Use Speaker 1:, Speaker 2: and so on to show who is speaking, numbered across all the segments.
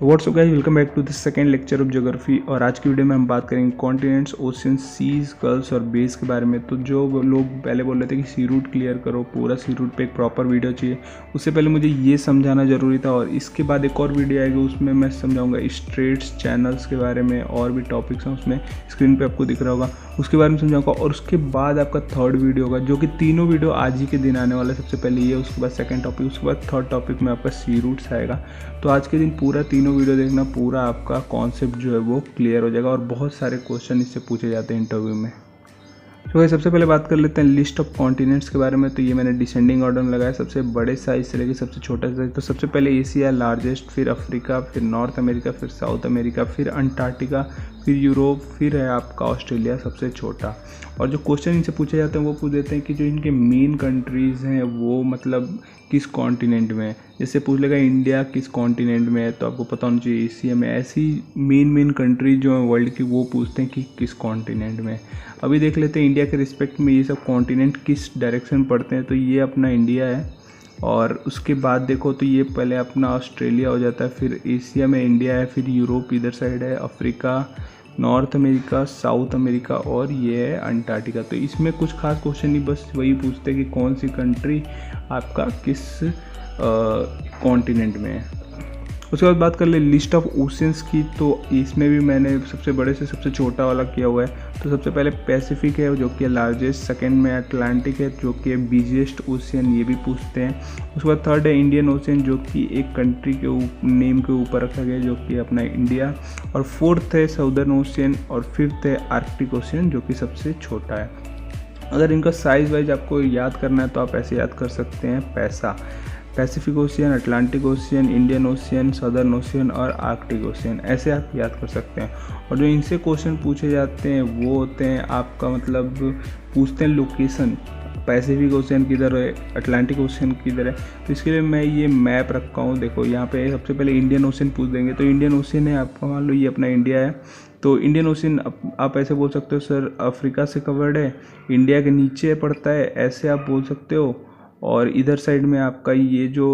Speaker 1: WhatsApp guys, welcome back to the second lecture of geography. और आज की video में हम बात करेंगे कॉन्टिनेंट्स, ओशियन, सीज, गल्फ्स और बेस के बारे में। तो जो लोग पहले बोल रहे थे कि सी रूट क्लियर करो, पूरा सी रूट पे एक प्रॉपर वीडियो चाहिए, उससे पहले मुझे ये समझाना ज़रूरी था। और इसके बाद एक और वीडियो आएगी, उसमें मैं समझाऊंगा स्ट्रेट्स, चैनल्स के बारे में, और भी टॉपिक्स हैं उसमें, स्क्रीन पर आपको दिख रहा होगा, उसके बारे में समझाऊंगा। और उसके बाद आपका थर्ड वीडियो होगा, जो कि तीनों वीडियो आज ही के दिन आने वाला है। सबसे पहले ये, उसके बाद सेकंड टॉपिक, उसके बाद थर्ड टॉपिक में आपका सी रूट्स आएगा। तो आज के दिन पूरा तीनों वीडियो देखना, पूरा आपका कॉन्सेप्ट जो है वो क्लियर हो जाएगा। और बहुत सारे क्वेश्चन इससे पूछे जाते हैं इंटरव्यू में। तो सबसे पहले बात कर लेते हैं लिस्ट ऑफ कॉन्टिनेंट्स के बारे में। तो ये मैंने डिसेंडिंग ऑर्डर में लगाया, सबसे बड़े साइज से लेकर सबसे छोटा साइज। तो सबसे पहले एशिया लार्जेस्ट, फिर अफ्रीका, फिर नॉर्थ अमेरिका, फिर साउथ अमेरिका, फिर अंटार्कटिका, फिर यूरोप, फिर है आपका ऑस्ट्रेलिया सबसे छोटा। और जो क्वेश्चन इनसे पूछे जाते हैं वो पूछ देते हैं कि जो इनके मेन कंट्रीज़ हैं वो मतलब किस कॉन्टिनेंट में है। जैसे पूछ लेगा इंडिया किस कॉन्टिनेंट में है, तो आपको पता होना चाहिए एशिया में। ऐसी मेन कंट्री जो है वर्ल्ड की, वो पूछते हैं कि किस कॉन्टिनेंट में। अभी देख लेते हैं इंडिया के रिस्पेक्ट में ये सब कॉन्टिनेंट किस डायरेक्शन पड़ते हैं। तो ये अपना इंडिया है, और उसके बाद देखो तो ये पहले अपना ऑस्ट्रेलिया हो जाता है, फिर एशिया में इंडिया है, फिर यूरोप इधर साइड है, Africa, north America, south America, और ये है अंटार्कटिका। तो इसमें कुछ खास क्वेश्चन नहीं, बस वही पूछते हैं कि कौन सी कंट्री आपका किस कॉन्टिनेंट में है। उसके बाद बात कर ले लिस्ट ऑफ ओशियंस की। तो इसमें भी मैंने सबसे बड़े से सबसे छोटा वाला किया हुआ है। तो सबसे पहले पैसिफिक है जो कि लार्जेस्ट, सेकंड में अटलांटिक है जो कि बिजिएस्ट ओशियन, ये भी पूछते हैं। उसके बाद थर्ड है इंडियन ओशियन जो कि एक कंट्री के नेम के ऊपर रखा गया जो कि अपना इंडिया। और फोर्थ है साउदर्न ओशियन, और फिफ्थ है आर्कटिक ओशियन जो कि सबसे छोटा है। अगर इनका साइज़ वाइज आपको याद करना है तो आप ऐसे याद कर सकते हैं Pacific ocean, Atlantic ocean, Indian ocean, southern ocean और आर्कटिक ओशियन, ऐसे आप याद कर सकते हैं। और जो इनसे क्वेश्चन पूछे जाते हैं वो होते हैं आपका मतलब पूछते हैं लोकेशन, पैसिफिक ओशियन किधर है, अटलांटिक ओशियन किधर है। तो इसके लिए मैं ये मैप रखा हूँ। देखो यहाँ पे सबसे पहले इंडियन ओशियन पूछ देंगे। तो इंडियन ओशियन है आपका, मान लो ये अपना इंडिया है। तो इंडियन ओशियन आप ऐसे बोल सकते हो सर अफ्रीका से कवर्ड है, इंडिया के नीचे पड़ता है, ऐसे आप बोल सकते हो। और इधर साइड में आपका ये जो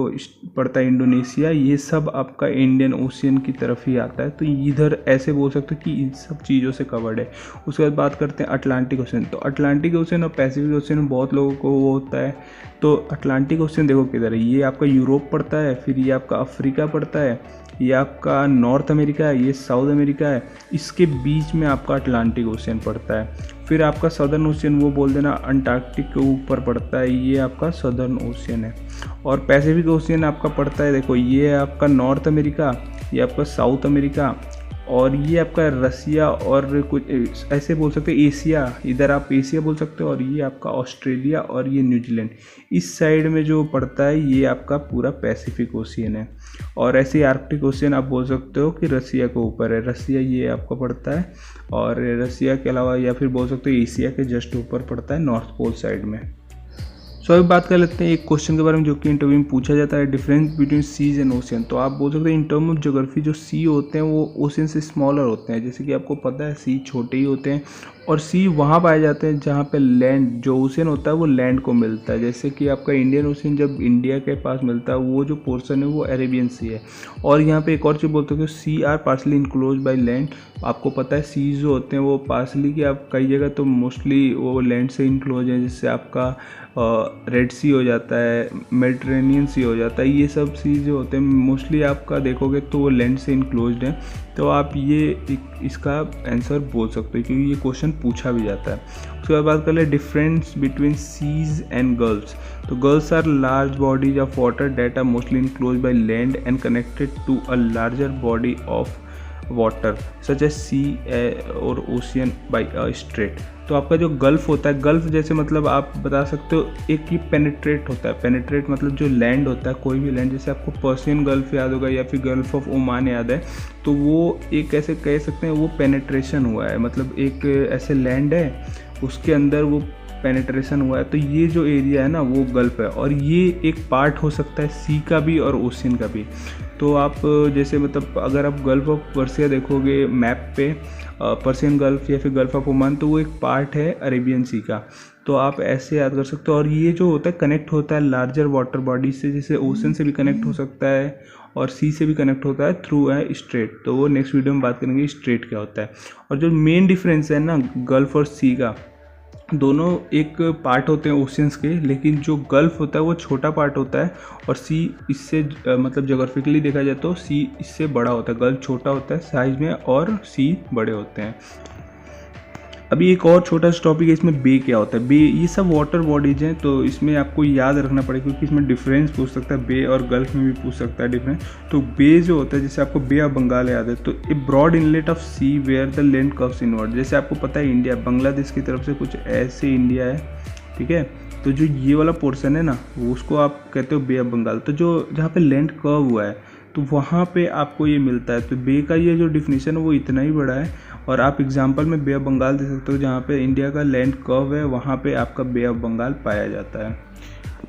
Speaker 1: पड़ता है इंडोनेशिया, ये सब आपका इंडियन ओशियन की तरफ ही आता है। तो इधर ऐसे बोल सकते हो कि इन सब चीज़ों से कवर्ड है। उसके बाद बात करते हैं अटलांटिक ओशियन। तो अटलांटिक ओशियन और पैसिफिक ओशियन में बहुत लोगों को वो होता है। तो अटलांटिक ओशियन देखो किधर है, ये आपका यूरोप पड़ता है, फिर ये आपका अफ्रीका पड़ता है, ये आपका नॉर्थ अमेरिका है, ये साउथ अमेरिका है, इसके बीच में आपका अटलांटिक ओशियन पड़ता है। फिर आपका सदर्न ओशियन वो बोल देना अंटार्कटिक के ऊपर पड़ता है, ये आपका सदर्न ओशियन है। और पैसिफिक ओशियन आपका पड़ता है, देखो ये है आपका नॉर्थ अमेरिका, ये आपका साउथ अमेरिका, और ये आपका रसिया, और कुछ ऐसे बोल सकते हैं एशिया, इधर आप एशिया बोल सकते हो। और ये आपका ऑस्ट्रेलिया और ये न्यूजीलैंड, इस साइड में जो पड़ता है ये आपका पूरा पैसिफिक ओशियन है। और ऐसे आर्कटिक ओशियन आप बोल सकते हो कि रसिया के ऊपर है, रसिया ये आपका पड़ता है। और रसिया के अलावा या फिर बोल सकते हो एशिया के जस्ट ऊपर पड़ता है, नॉर्थ पोल साइड में। सो अभी बात कर लेते हैं एक क्वेश्चन के बारे में जो कि इंटरव्यू में पूछा जाता है, difference between seas and ocean. तो आप बोल सकते हैं इन टर्म ऑफ ज्योग्राफी जो सी होते हैं वो ओशियन से स्मॉलर होते हैं। जैसे कि आपको पता है सी छोटे ही होते हैं, और सी वहाँ पाए जाते हैं जहाँ पे लैंड, जो ओशियन होता है वो लैंड को मिलता है। जैसे कि आपका इंडियन ओशियन जब इंडिया के पास मिलता है, वो जो पोर्शन है वो अरेबियन सी है। और यहाँ पे एक और चीज़ बोलते हैं कि sea are partially enclosed by land. आपको पता है सी जो होते हैं वो पार्सली की, आप कई जगह तो मोस्टली वो लैंड से इनक्लोज है, जिससे आपका रेड सी हो जाता है, मेडिटेरेनियन सी हो जाता है। ये सब सी जो होते हैं मोस्टली आपका देखोगे तो वो लैंड से इनक्लोज्ड है। तो आप ये इसका आंसर बोल सकते हो क्योंकि ये क्वेश्चन पूछा भी जाता है। उसके बाद बात कर ले difference between seas and gulfs. तो gulfs are large bodies of water that are mostly enclose by land and connected to a larger body of water such as sea और ओशियन बाई अ स्ट्रेट। तो आपका जो gulf होता है, gulf जैसे मतलब आप बता सकते हो एक ही पेनिट्रेट होता है। पेनिट्रेट मतलब जो लैंड होता है, कोई भी लैंड, जैसे आपको पर्शियन गल्फ याद होगा या फिर गल्फ ऑफ ओमान याद है, तो वो एक ऐसे कह सकते हैं वो पेनिट्रेशन हुआ है। मतलब एक ऐसे लैंड है उसके अंदर वो पेनिट्रेशन हुआ है। तो ये जो एरिया है ना वो गल्फ है, और ये एक पार्ट हो सकता है सी का भी और ओशियन का भी। तो आप जैसे मतलब अगर आप गल्फ ऑफ पर्सिया देखोगे मैप पे, पर्शियन गल्फ या फिर गल्फ ऑफ ओमान, तो वो एक पार्ट है अरेबियन सी का। तो आप ऐसे याद कर सकते हो। और ये जो होता है कनेक्ट होता है लार्जर वाटर बॉडी से, जैसे ओशन से भी कनेक्ट हो सकता है और सी से भी कनेक्ट होता है थ्रू है स्ट्रेट। तो वो नेक्स्ट वीडियो में बात करेंगे स्ट्रेट क्या होता है। और जो मेन डिफरेंस है ना गल्फ और सी का, दोनों एक पार्ट होते हैं ओशियंस के, लेकिन जो गल्फ होता है वो छोटा पार्ट होता है और सी इससे मतलब जोग्राफिकली देखा जाए तो सी इससे बड़ा होता है। गल्फ छोटा होता है साइज में और सी बड़े होते हैं। अभी एक और छोटा सा टॉपिक है, इसमें बे क्या होता है। बे ये सब वाटर बॉडीज हैं, तो इसमें आपको याद रखना पड़ेगा क्योंकि इसमें डिफरेंस पूछ सकता है, बे और गल्फ में भी पूछ सकता है डिफरेंस। तो बे जो होता है, जैसे आपको बे ऑफ बंगाल याद है, तो a broad inlet of sea where the land curves inward. जैसे आपको पता है इंडिया बांग्लादेश की तरफ से कुछ ऐसे इंडिया है, ठीक है। तो जो ये वाला पोर्शन है ना उसको आप कहते हो बे ऑफ बंगाल। तो जो जहाँ पे लैंड कर्व हुआ है तो वहाँ पे आपको ये मिलता है। तो बे का ये जो डिफिनीशन है वो इतना ही बड़ा है। और आप एग्जांपल में बे ऑफ बंगाल दे सकते हो, जहाँ पे इंडिया का लैंड कर्व है वहाँ पे आपका बे ऑफ बंगाल पाया जाता है।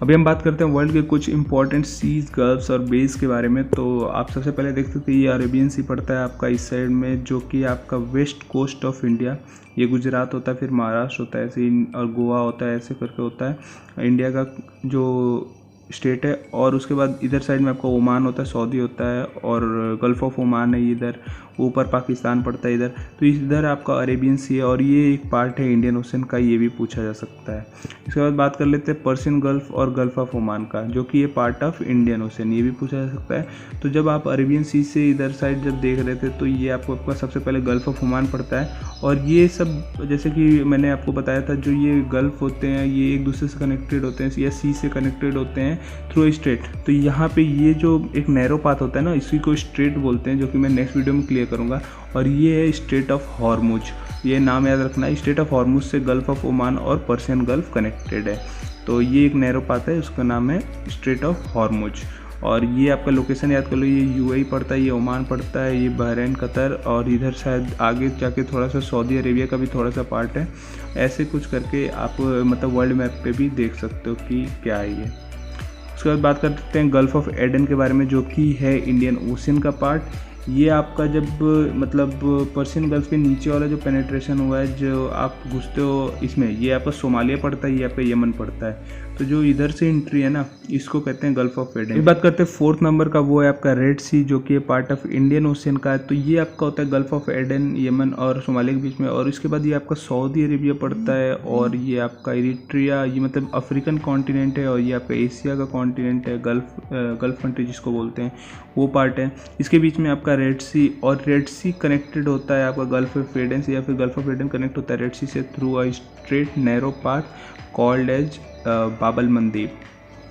Speaker 1: अभी हम बात करते हैं वर्ल्ड के कुछ इंपॉर्टेंट सीज, गल्फ्स और बेस के बारे में। तो आप सबसे पहले देख सकते हैं ये अरेबियन सी पड़ता है आपका इस साइड में, जो कि आपका वेस्ट कोस्ट ऑफ इंडिया, ये गुजरात होता है, फिर महाराष्ट्र होता है ऐसे, और गोवा होता है, ऐसे करके होता है इंडिया का जो स्टेट है। और उसके बाद इधर साइड में आपका ओमान होता है, सऊदी होता है, और गल्फ ऑफ ओमान है इधर, ऊपर पाकिस्तान पड़ता है इधर। तो इधर आपका अरेबियन सी है और ये एक पार्ट है इंडियन ओशन का, ये भी पूछा जा सकता है। इसके बाद बात कर लेते हैं पर्शियन गल्फ और गल्फ ऑफ ओमान का, जो कि ये पार्ट ऑफ इंडियन ओशन, ये भी पूछा जा सकता है। तो जब आप अरेबियन सी से इधर साइड जब देख रहे थे तो ये आपका सबसे पहले गल्फ ऑफ ओमान पड़ता है। और ये सब जैसे कि मैंने आपको बताया था, जो ये गल्फ होते हैं ये एक दूसरे से कनेक्टेड होते हैं या सी से कनेक्टेड होते हैं थ्रू स्ट्रेट। तो यहाँ पे ये जो एक नैरो पाथ होता है ना, इसी को स्ट्रेट बोलते हैं, जो कि मैं नेक्स्ट वीडियो में क्लियर करूँगा। और ये है स्ट्रेट ऑफ हॉर्मुज, ये नाम याद रखना है। स्ट्रेट ऑफ हॉर्मुज से गल्फ ऑफ ओमान और पर्शियन गल्फ कनेक्टेड है। तो ये एक नैरो पाथ है, उसका नाम है स्ट्रेट ऑफ हॉर्मुज। और ये आपका लोकेशन याद कर लो, ये यूएई पड़ता है, ये ओमान पड़ता है, ये बहरीन, कतर, और इधर शायद आगे जाके थोड़ा सा सऊदी अरेबिया का भी थोड़ा सा पार्ट है। ऐसे कुछ करके आप मतलब वर्ल्ड मैप पे भी देख सकते हो कि क्या है ये। उसके बाद बात करते हैं गल्फ ऑफ एडन के बारे में, जो कि है इंडियन ओशन का पार्ट। ये आपका जब मतलब पर्शियन गल्फ के नीचे वाला जो पेनिट्रेशन हुआ है, जो आप घुसते हो इसमें, ये आपका सोमालिया पड़ता है, ये आपका यमन पड़ता है। तो जो इधर से एंट्री है ना, इसको कहते हैं गल्फ ऑफ एडन। बात करते हैं फोर्थ नंबर का, वो है आपका रेड सी, जो कि पार्ट ऑफ इंडियन ओशन का है। तो ये आपका होता है गल्फ ऑफ एडन, यमन और सोमालिया के बीच में। और इसके बाद ये आपका सऊदी अरेबिया पड़ता है, और ये आपका इरिट्रिया, ये मतलब अफ्रीकन कॉन्टिनेंट है, और ये आपका एशिया का कॉन्टिनेंट है, गल्फ कंट्री जिसको बोलते हैं, वो पार्ट है। इसके बीच में आपका रेड सी, और रेड सी कनेक्टेड होता है आपका गल्फ ऑफ एडन से, या फिर गल्फ ऑफ एडन कनेक्ट होता है रेड सी से through a strait narrow path called as Bab el Mandeb.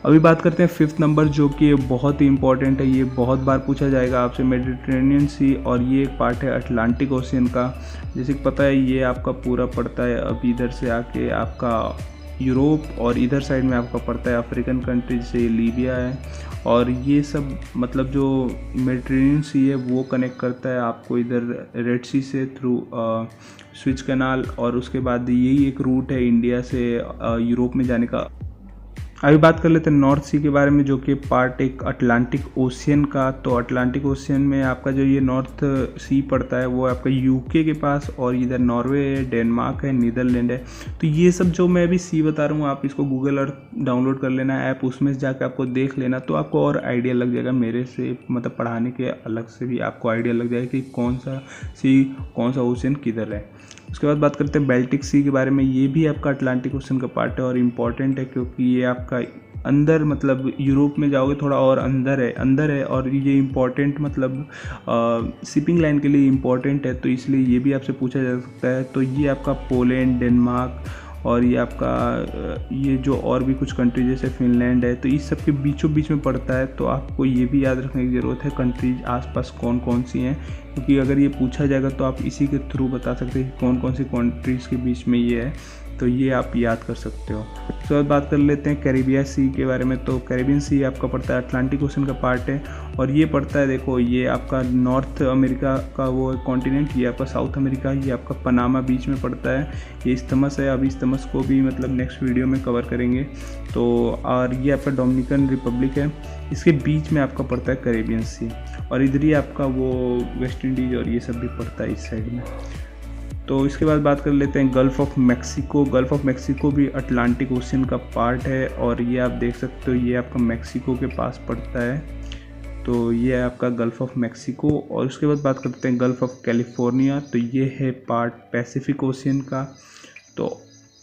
Speaker 1: अभी बात करते हैं फिफ्थ नंबर, जो कि बहुत ही इंपॉर्टेंट है, ये बहुत बार पूछा जाएगा आपसे, मेडिटेरेनियन सी, और ये एक पार्ट है अटलांटिक ओशियन का। जैसे कि पता है ये आपका पूरा पड़ता है अब इधर से आके आपका यूरोप, और इधर साइड में आपका पड़ता है अफ्रीकन कंट्री, जैसे लीबिया है। और ये सब मतलब जो मेडिटेरेनियन सी है वो कनेक्ट करता है आपको इधर रेड सी से थ्रू स्विच कैनाल, और उसके बाद यही एक रूट है इंडिया से यूरोप में जाने का। अभी बात कर लेते हैं नॉर्थ सी के बारे में, जो कि पार्ट एक अटलांटिक ओशियन का। तो अटलांटिक ओशियन में आपका जो ये नॉर्थ सी पड़ता है वो आपका यूके के पास, और इधर नॉर्वे है, डेनमार्क है, नीदरलैंड है। तो ये सब जो मैं अभी सी बता रहा हूँ, आप इसको गूगल अर्थ डाउनलोड कर लेना ऐप, उसमें से जाकर आपको देख लेना, तो आपको और आइडिया लग जाएगा। मेरे से मतलब पढ़ाने के अलग से भी आपको आइडिया लग जाएगा कि कौन सा सी, कौन सा ओशियन किधर है। उसके बाद बात करते हैं बेल्टिक सी के बारे में। ये भी आपका अटलांटिक ओशन का पार्ट है और इम्पॉर्टेंट है, क्योंकि ये आपका अंदर मतलब यूरोप में जाओगे थोड़ा और अंदर है और ये इम्पॉर्टेंट मतलब शिपिंग लाइन के लिए इम्पॉर्टेंट है, तो इसलिए ये भी आपसे पूछा जा सकता है। तो ये आपका पोलैंड, डेनमार्क, और ये आपका ये जो और भी कुछ कंट्री जैसे फिनलैंड है, तो इस सब के बीचों बीच में पड़ता है। तो आपको ये भी याद रखने की ज़रूरत है कंट्रीज आसपास कौन कौन सी हैं, क्योंकि अगर ये पूछा जाएगा तो आप इसी के थ्रू बता सकते हैं कि कौन कौन सी कंट्रीज़ के बीच में ये है, तो ये आप याद कर सकते हो। तो अब बात कर लेते हैं कैरिबियन सी के बारे में। तो कैरिबियन सी आपका पड़ता है अटलांटिक ओशन का पार्ट है, और ये पड़ता है, देखो ये आपका नॉर्थ अमेरिका का वो कॉन्टिनेंट, ये आपका साउथ अमेरिका, ये आपका पनामा बीच में पड़ता है। ये इस्तमस है, अभी इस्तमस को भी मतलब नेक्स्ट वीडियो में कवर करेंगे। तो और ये आपका डोमिनिकन रिपब्लिक है, इसके बीच में आपका पड़ता है कैरिबियन सी, और इधर ही आपका वो वेस्ट इंडीज और ये सब भी पड़ता है इस साइड में। तो इसके बाद बात कर लेते हैं gulf of Mexico. Gulf of Mexico भी अटलांटिक ओशन का पार्ट है, और ये आप देख सकते हो ये आपका मैक्सिको के पास पड़ता है। तो ये है आपका गल्फ़ ऑफ मैक्सिको। और उसके बाद बात करते हैं गल्फ़ ऑफ कैलिफोर्निया, तो ये है पार्ट पैसिफिक ओशियन का। तो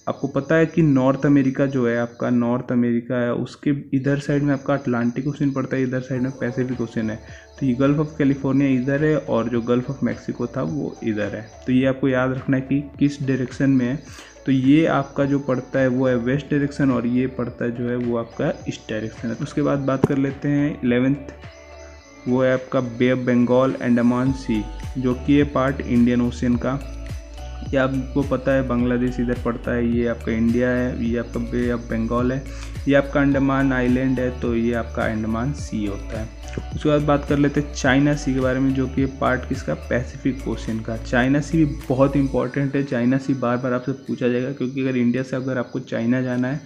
Speaker 1: आपको पता है कि नॉर्थ अमेरिका जो है आपका, नॉर्थ अमेरिका है उसके इधर साइड में आपका अटलांटिक ओशन पड़ता है, इधर साइड में पैसिफिक ओशन है। तो ये गल्फ़ ऑफ कैलिफोर्निया इधर है और जो गल्फ़ ऑफ मैक्सिको था वो इधर है। तो ये आपको याद रखना है कि किस डायरेक्शन में है। तो ये आपका जो पड़ता है वो है वेस्ट डायरेक्शन और ये पड़ता है जो है वो आपका ईस्ट डायरेक्शन है। उसके बाद बात कर लेते हैं 11th, वो है आपका बे ऑफ बंगाल, अंडमान सी, जो कि ये पार्ट इंडियन ओशियन का। ये आपको पता है बांग्लादेश इधर पड़ता है, ये आपका इंडिया है, ये आपका बे ऑफ बंगाल है, ये आपका अंडमान आइलैंड है, तो ये आपका अंडमान सी होता है। उसके बाद बात कर लेते हैं चाइना सी के बारे में, जो कि पार्ट किसका, पैसिफिक ओशियन का। चाइना सी भी बहुत इंपॉर्टेंट है, चाइना सी बार बार आपसे पूछा जाएगा, क्योंकि अगर इंडिया से अगर आपको चाइना जाना है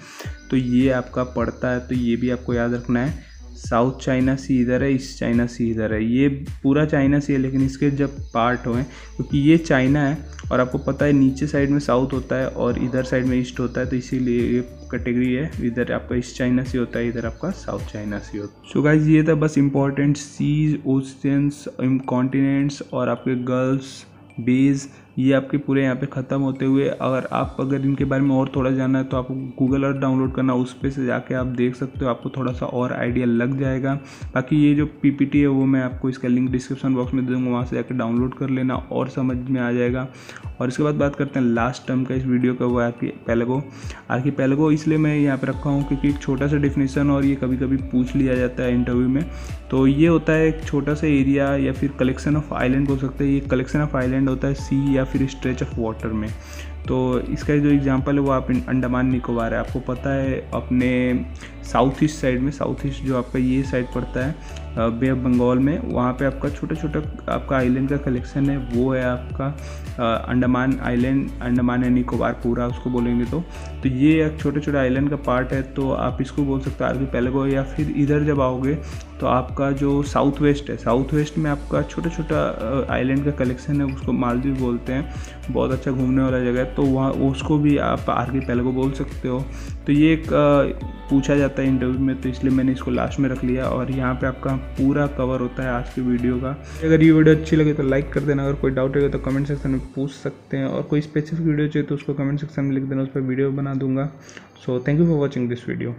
Speaker 1: तो ये आपका पड़ता है, तो ये भी आपको याद रखना है। साउथ चाइना सी इधर है, ईस्ट चाइना सी इधर है, ये पूरा चाइना सी है, लेकिन इसके जब पार्ट हुए, क्योंकि ये चाइना है और आपको पता है नीचे साइड में साउथ होता है और इधर साइड में ईस्ट होता है, तो इसीलिए ये कैटेगरी है, इधर आपका ईस्ट चाइना सी होता है, इधर आपका साउथ चाइना सी होता है। सो गाइस, ये था बस इंपॉर्टेंट सीज, ओशियंस, कॉन्टिनेंट्स और आपके गल्फ्स, बेज, ये आपके पूरे यहाँ पे ख़त्म होते हुए। अगर इनके बारे में और थोड़ा जानना है तो आपको गूगल अर्थ डाउनलोड करना, उस पे से जाके आप देख सकते हो, आपको थोड़ा सा और आइडिया लग जाएगा। बाकी ये जो पीपीटी है वो मैं आपको इसका लिंक डिस्क्रिप्शन बॉक्स में दे दूँगा, वहाँ से जाकर डाउनलोड कर लेना और समझ में आ जाएगा। और इसके बाद बात करते हैं लास्ट टर्म का इस वीडियो का, वो आर्कीपेलागो। आर्कीपेलागो इसलिए मैं यहाँ पर रखा हूँ क्योंकि एक छोटा सा डिफिनेशन और ये कभी कभी पूछ लिया जाता है इंटरव्यू में। तो ये होता है एक छोटा सा एरिया या फिर कलेक्शन ऑफ आइलैंड बोल सकते हैं। ये कलेक्शन ऑफ आइलैंड होता है सी या फिर स्ट्रेच ऑफ वाटर में। तो इसका जो एग्जांपल है वो आप अंडमान निकोबार है। आपको पता है अपने साउथ ईस्ट साइड में, साउथ ईस्ट जो आपका ये साइड पड़ता है बे ऑफ बंगाल में, वहाँ पे आपका छोटा छोटा आपका आइलैंड का कलेक्शन है, वो है आपका अंडमान आइलैंड, अंडमान एंड निकोबार पूरा उसको बोलेंगे तो ये एक छोटे छोटे आइलैंड का पार्ट है। तो आप इसको बोल सकते हो आर्कीपेलागो। या फिर इधर जब आओगे तो आपका जो साउथ वेस्ट है, साउथ वेस्ट में आपका छोटा छोटा आइलैंड का कलेक्शन है, उसको मालदीव बोलते हैं, बहुत अच्छा घूमने वाला जगह है, तो वहाँ उसको भी आप आर्कीपेलागो बोल सकते हो। तो ये एक पूछा जाता है इंटरव्यू में, तो इसलिए मैंने इसको लास्ट में रख लिया और यहाँ पे आपका पूरा कवर होता है आज की वीडियो का। अगर ये वीडियो अच्छी लगे तो लाइक कर देना, अगर कोई डाउट होगा तो कमेंट सेक्शन में पूछ सकते हैं, और कोई स्पेसिफिक वीडियो चाहिए तो उसको कमेंट सेक्शन में लिख देना, उस पर वीडियो बना दूंगा। So thank you for watching this video.